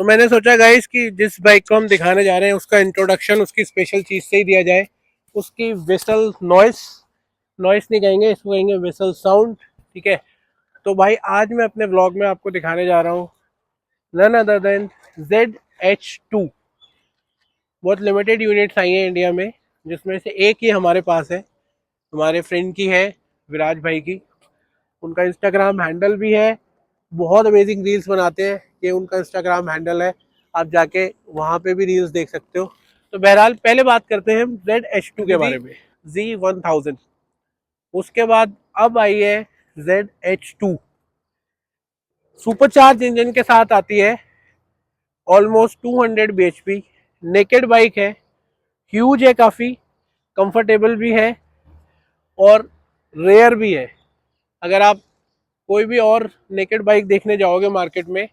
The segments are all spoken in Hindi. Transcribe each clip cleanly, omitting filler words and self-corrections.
मैंने सोचा गाइस कि जिस बाइक को हम दिखाने जा रहे हैं उसका इंट्रोडक्शन उसकी स्पेशल चीज से ही दिया जाए। उसकी विसल नॉइस, नॉइस नहीं कहेंगे, इसको कहेंगे विसल साउंड। ठीक है, तो भाई आज मैं अपने व्लॉग में आपको दिखाने जा रहा हूँ नन अदर देन ZH2। बहुत लिमिटेड यूनिट्स आई हैं इंडिया में, जिसमें से एक ही हमारे पास है, हमारे फ्रेंड की है, विराज भाई की। उनका इंस्टाग्राम हैंडल भी है, बहुत अमेजिंग रील्स बनाते हैं। ये उनका इंस्टाग्राम हैंडल है, आप जाके वहाँ पे भी रील्स देख सकते हो। तो बहरहाल पहले बात करते हैं ZH2 के बारे में, Z1000। उसके बाद अब आई है ZH2, सुपरचार्ज इंजन के साथ आती है, ऑलमोस्ट 200 bhp, नेकेड बाइक है, ह्यूज है, काफ़ी कंफर्टेबल भी है और रेयर भी है। अगर आप कोई भी और नेकेड बाइक देखने जाओगे मार्केट में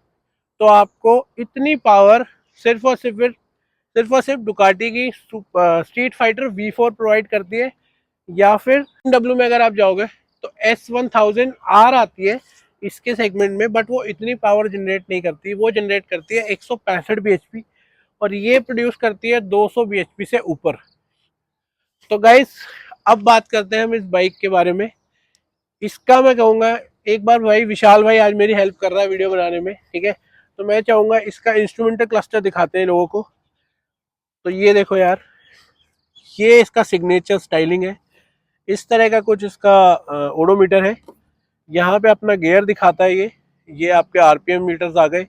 तो आपको इतनी पावर सिर्फ और सिर्फ डुकाटी की स्ट्रीट फाइटर V4 प्रोवाइड करती है, या फिर BMW में अगर आप जाओगे तो S1000R आती है इसके सेगमेंट में, बट वो इतनी पावर जनरेट नहीं करती। वो जनरेट करती है 165 bhp और ये प्रोड्यूस करती है 200 bhp से ऊपर। तो गाइस अब बात करते हैं हम इस बाइक के बारे में। इसका मैं कहूँगा, एक बार भाई विशाल भाई आज मेरी हेल्प कर रहा है वीडियो बनाने में, ठीक है, तो मैं चाहूँगा इसका इंस्ट्रूमेंटल क्लस्टर दिखाते हैं लोगों को। तो ये देखो यार, ये इसका सिग्नेचर स्टाइलिंग है। इस तरह का कुछ इसका ओडोमीटर है। यहाँ पे अपना गियर दिखाता है, ये आपके RPM मीटर्स आ गए,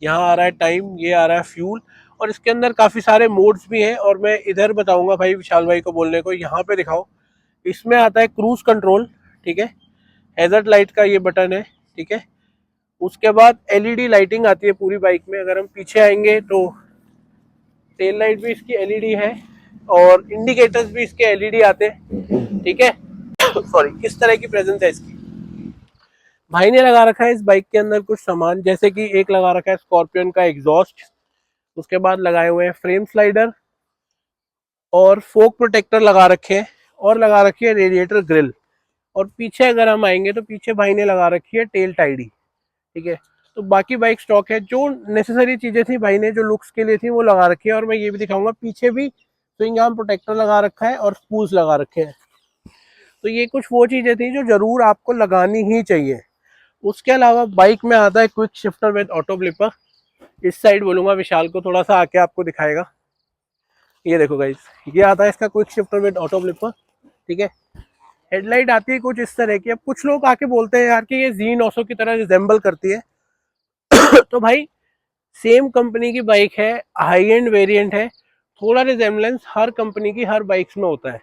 यहाँ आ रहा है टाइम, ये आ रहा है फ्यूल, और इसके अंदर काफ़ी सारे मोड्स भी हैं। और मैं इधर बताऊंगा भाई विशाल भाई को बोलने को, यहाँ पे दिखाओ, इसमें आता है क्रूज कंट्रोल, ठीक है, हैजर्ड लाइट का ये बटन है, ठीक है। उसके बाद LED लाइटिंग आती है पूरी बाइक में। अगर हम पीछे आएंगे तो टेल लाइट भी इसकी LED है और इंडिकेटर्स भी इसके LED आते हैं, ठीक है। सॉरी, किस तरह की प्रेजेंस है इसकी। भाई ने लगा रखा है इस बाइक के अंदर कुछ सामान, जैसे कि एक लगा रखा है स्कॉर्पियन का एग्जॉस्ट, उसके बाद लगाए हुए हैं फ्रेम स्लाइडर और फोक प्रोटेक्टर लगा रखे हैं, और लगा रखी है रेडिएटर ग्रिल। और पीछे अगर हम आएंगे तो पीछे भाई ने लगा रखी है टेल टाइडी, ठीक है। तो बाकी बाइक स्टॉक है, जो नेसेसरी चीजें थी भाई ने जो लुक्स के लिए थी वो लगा रखी है। और मैं ये भी दिखाऊंगा, पीछे भी स्विंग आर्म प्रोटेक्टर लगा रखा है और स्पूल्स लगा रखे हैं। तो ये कुछ वो चीजें थी जो जरूर आपको लगानी ही चाहिए। उसके अलावा बाइक में आता है quick shifter with auto blipper. इस साइड बोलूंगा विशाल को, थोड़ा सा आके आपको दिखाएगा। ये देखो गाइस, ये आता है इसका quick shifter with auto blipper, ठीक है। हेडलाइट आती है कुछ इस तरह की। अब कुछ लोग आके बोलते हैं यार कि ये Z900 की तरह रिजेंबल करती है। तो भाई सेम कंपनी की बाइक है, हाई एंड वेरिएंट है, थोड़ा रिजेम्बलेंस हर कंपनी की हर बाइक्स में होता है,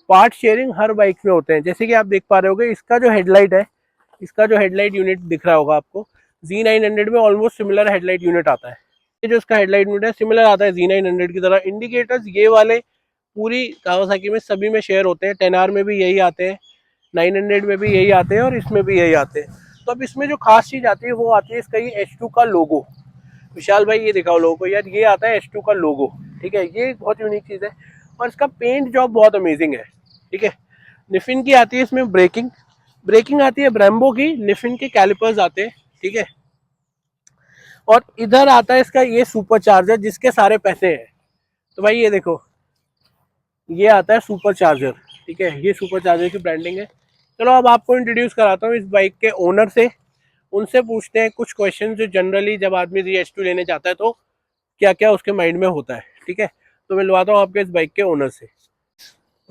पार्ट शेयरिंग हर बाइक्स में होते हैं। जैसे कि आप देख पा रहे होगे, इसका जो हेडलाइट है, इसका जो हेडलाइट यूनिट दिख रहा होगा आपको, Z900 में ऑलमोस्ट सिमिलर हेडलाइट यूनिट आता है। ये जो इसका हेडलाइट यूनिट है सिमिलर आता है Z900 की तरह। इंडिकेटर्स ये वाले पूरी कावासाकी में सभी में शेयर होते हैं, 10R में भी यही आते हैं, 900 में भी यही आते हैं और इसमें भी यही आते हैं। तो अब इसमें जो खास चीज़ आती है वो आती है इसका ये H2 का लोगो। विशाल भाई ये दिखाओ लोगो यार, ये आता है H2 का लोगो, ठीक है। ये बहुत यूनिक चीज़ है और इसका पेंट जॉब बहुत अमेजिंग है, ठीक है। निफिन की आती है इसमें ब्रेकिंग आती है ब्रेम्बो की, निफिन के कैलिपर्स आते हैं, ठीक है। और इधर आता है इसका ये सुपर चार्जर जिसके सारे पैसे हैं। तो भाई ये देखो, ये आता है सुपर चार्जर, ठीक है, ये सुपर चार्जर की ब्रांडिंग है। चलो अब आपको इंट्रोड्यूस कराता हूँ इस बाइक के ओनर से, उनसे पूछते हैं कुछ क्वेश्चन जो जनरली जब आदमी ZH2 लेने जाता है तो क्या क्या उसके माइंड में होता है, ठीक है। तो मिलवाता हूँ आपके इस बाइक के ओनर से।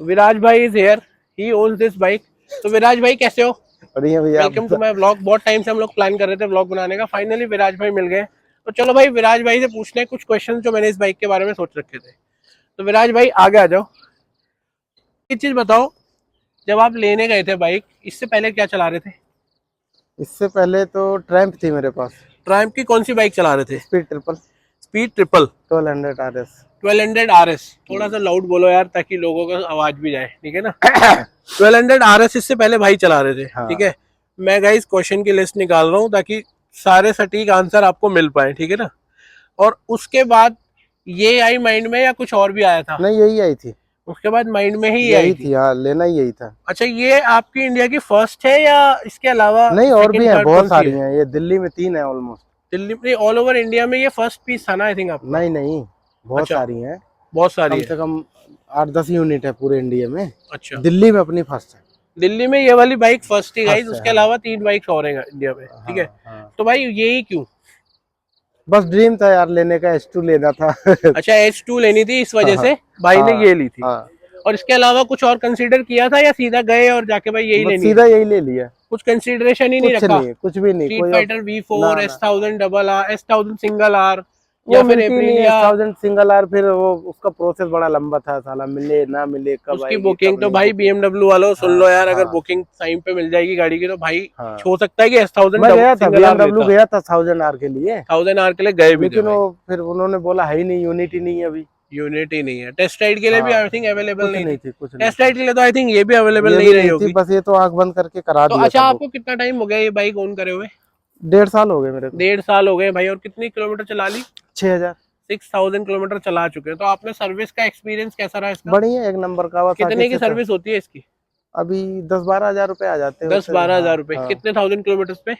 विराज भाई is here, he owns this bike. तो विराज भाई कैसे हो? बढ़िया भैया। Welcome to my vlog. बहुत टाइम से हम लोग प्लान कर रहे थे व्लॉग बनाने का, फाइनली विराज भाई मिल गए। तो चलो भाई विराज भाई से पूछते हैं कुछ क्वेश्चन जो मैंने इस बाइक के बारे में सोच रखे थे। तो विराज भाई आगे आ जाओ, एक चीज बताओ, जब आप लेने गए थे बाइक, इससे पहले क्या चला रहे थे? इससे पहले तो ट्रैम्प थी मेरे पास। ट्रायम्फ की कौन सी बाइक चला रहे थे? Speed triple 1200 RS। 1200 RS। थोड़ा सा लाउड बोलो यार ताकि लोगों का आवाज भी जाए, ठीक है ना। 1200 RS इससे पहले भाई चला रहे थे, हाँ। ठीक है। मैं गाइस क्वेश्चन की लिस्ट निकाल रहा हूँ ताकि सारे सटीक आंसर आपको मिल पाए, ठीक है ना। और उसके बाद ये आई माइंड में या कुछ और भी आया था? नहीं, यही आई थी। उसके बाद माइंड में ही यही आई थी, हाँ, लेना ही यही था। अच्छा, ये आपकी इंडिया की फर्स्ट है या इसके अलावा नहीं, और भी सेकंड हैं, थर्ड बहुत कौन सी सारी है? हैं। ये दिल्ली में 3 है ऑलमोस्ट। दिल्ली में ऑल ओवर इंडिया में ये फर्स्ट पीस था ना आई थिंक आप? नहीं नहीं, बहुत अच्छा। सारी हैं, बहुत सारी कम है। से कम 8-10 यूनिट है पूरे इंडिया में। अच्छा, दिल्ली में अपनी फर्स्ट है। दिल्ली में ये वाली बाइक फर्स्ट थी गाइस, फर्स्ट है, उसके हाँ। अलावा 3 बाइक्स और हैं इंडिया में, ठीक है। हाँ हाँ, तो भाई यही क्यों? बस ड्रीम था यार लेने का, S2 लेना था। अच्छा, H2 लेनी थी इस वजह हाँ से भाई ने हाँ ये ली थी। हाँ, और इसके अलावा कुछ और कंसीडर किया था या सीधा गए और जाके भाई यही बस लेनी है? सीधा यही ले लिया। कुछ कंसीडरेशन ही नहीं कुछ रखा? नहीं, कुछ भी नहीं, स्ट्रीट कोई अब। फाइटर ना V4, ना, S1000 double R, S1000 single are, वो या फिर मिलती ही नहीं है। एप्रिलिया? 1000 सिंगल आर, फिर वो उसका प्रोसेस बड़ा लंबा था साला, मिले ना मिले, कब उसकी आएगी बुकिंग कब तो नहीं भाई बुकिंग। BMW वालों सुन हाँ लो यार, अगर हाँ बुकिंग टाइम पे मिल जाएगी गाड़ी की तो भाई हाँ, हो सकता है कि S1000 मैं गया था सिंगल आर BMW, लेता। गया था 1000 आर के लिए, 1000 आर के लिए गए भी थे लेकिन भाई। वो फिर उन्होंने बोला है ही नहीं, यूनिट ही नहीं है अभी। यूनिट ही नहीं है, टेस्ट राइड के लिए भी हाँ, आई थिंक अवेलेबल कुछ नहीं थी। नहीं थी, कुछ नहीं टेस्ट थी। राइड के लिए तो आई थिंक ये भी अवेलेबल ये नहीं भी रही नहीं थी, होगी। बस ये तो आंख बंद करके करा तो दिया अच्छा, था वो। आपको कितना टाइम हो गया ये बाइक ओन करे हुए? 1.5 साल हो गए मेरे को। 1.5 साल हो गए भाई, और कितनी किलोमीटर चला ली? 6000। 6000 किलोमीटर चला चुके हैं। तो आपने सर्विस का एक्सपीरियंस कैसा रहा इसका? बढ़िया, एक नंबर का, बस आगे कितने की से तो सर्विस होती है इसकी? अभी 10-12 हजार रुपए आ जाते हैं दस उससे। बारह हाँ हजार रुपए हाँ, कितने 1000 किलोमीटर पे?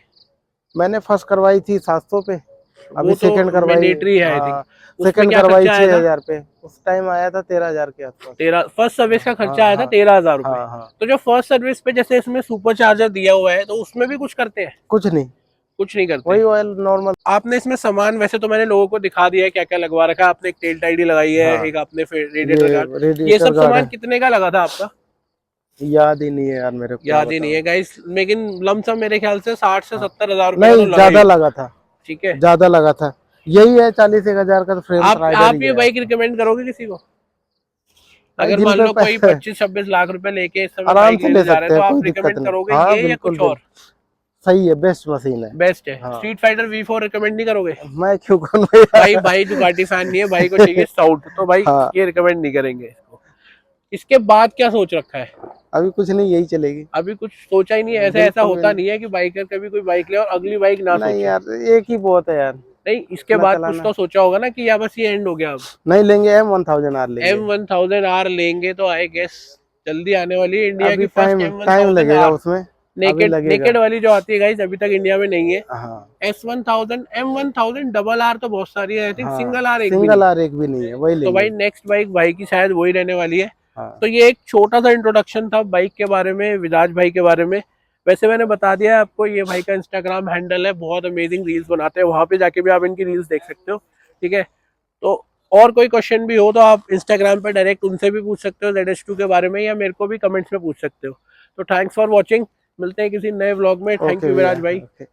मैंने फर्स्ट करवाई थी 700 पे, वो अभी तो सेकंड करवाई। मैंडेटरी है आई थिंक। हाँ, उसमें सेकंड क्या करवाई खर्चा आया छह था? हजार पे, उस टाइम आया था 13 हजार के आसपास। 13 फर्स्ट सर्विस का हाँ खर्चा आया था हाँ 13,000 रुपए। हाँ हाँ, तो जो फर्स्ट सर्विस पे जैसे इसमें सुपर चार्जर दिया हुआ है, तो उसमें भी कुछ करते हैं? कुछ नहीं, कुछ नहीं करते। वही ऑयल नॉर्मल। आपने इसमें सामान, वैसे तो मैंने लोगों को दिखा दिया है क्या क्या लगवा रखा है। आपने एक टेल टाइडी लगाई है, हाँ, एक आपने फिर ये रेडिएटर गार्ड। ये रेडिएटर सब गार्ड सामान है, कितने का लगा था आपका? याद ही नहीं है यार मेरे को, क्या याद ही नहीं बताऊं। है गाइस, लेकिन लमसम मेरे ख्याल से 60 से हाँ, 70 हजार रुपए का तो नहीं लगा ही ज्यादा होगा। लगा था, ठीक है। ज्यादा लगा था। यही है 40-1 हजार का, तो फ्रेम राइडर आप ही ये है बाइक आपका। रिकमेंड करोगे किसी को? भाई अगर जिन मान पे लो कोई 25-26 लाख रुपए लेके इस समय आराम बाइक से लेने ले जा रहे सकते हैं, हैं, तो कोई आप दिक्कत रिकमेंड नहीं। करोगे हाँ ये या बिल्कुल कुछ और? सही है, बेस्ट मशीन है। बेस्ट है। हाँ, स्ट्रीट फाइटर V4 रिकमेंड नहीं करोगे? मैं क्यों करूँ यार। भाई दुकाटी फैन नहीं है, भाई को चाहिए साउथ, तो भाई हाँ, ये रिकमेंड नहीं करेंगे इसको। इसके बाद क्या सोच रखा है? अभी कुछ नहीं, यही चलेगी। अभी कुछ सोचा ही नहीं है? ऐसा ऐसा बिल्कुल भी होता नहीं। नहीं है कि बाइकर कभी कोई बाइक ले और अगली बाइक ना नहीं सोचे? यार, एक ही बहुत है यार, नहीं, इसके इतना बाद कुछ चलाना। तो सोचा होगा ना कि या बस ये एंड हो गया अब? नहीं लेंगे, M1000R लेंगे। M1000R लेंगे तो आई गेस जल्दी आने वाली है इंडिया अभी की फर्स्ट टाइम टाइम लगेगा M1000R। उसमें, अभी नेकेड लगेगा। नेकेड वाली जो आती है गाइस, अभी तक इंडिया में नहीं है। हाँ S1000 M1000 डबल आर तो बहुत सारी है, आई थिंक हाँ, सिंगल आर एक भी सिंगल नहीं। आर एक भी नहीं है, वही तो लेंगे। भाई नेक्स्ट बाइक भाई की शायद वही रहने वाली है। हाँ तो ये एक छोटा सा इंट्रोडक्शन था बाइक के बारे में, विराज भाई के बारे में। वैसे मैंने बता दिया है आपको, ये भाई का इंस्टाग्राम हैंडल है, बहुत अमेजिंग रील्स बनाते हैं, वहां पे जाके भी आप इनकी रील्स देख सकते हो, ठीक है। तो और कोई क्वेश्चन भी हो तो आप इंस्टाग्राम पे डायरेक्ट उनसे भी पूछ सकते हो ZS2 के बारे में, या मेरे को भी कमेंट्स में पूछ सकते हो। तो थैंक्स फॉर वॉचिंग, मिलते हैं किसी नए व्लॉग में। थैंक ओके यू भैया, विराज भाई। ओके।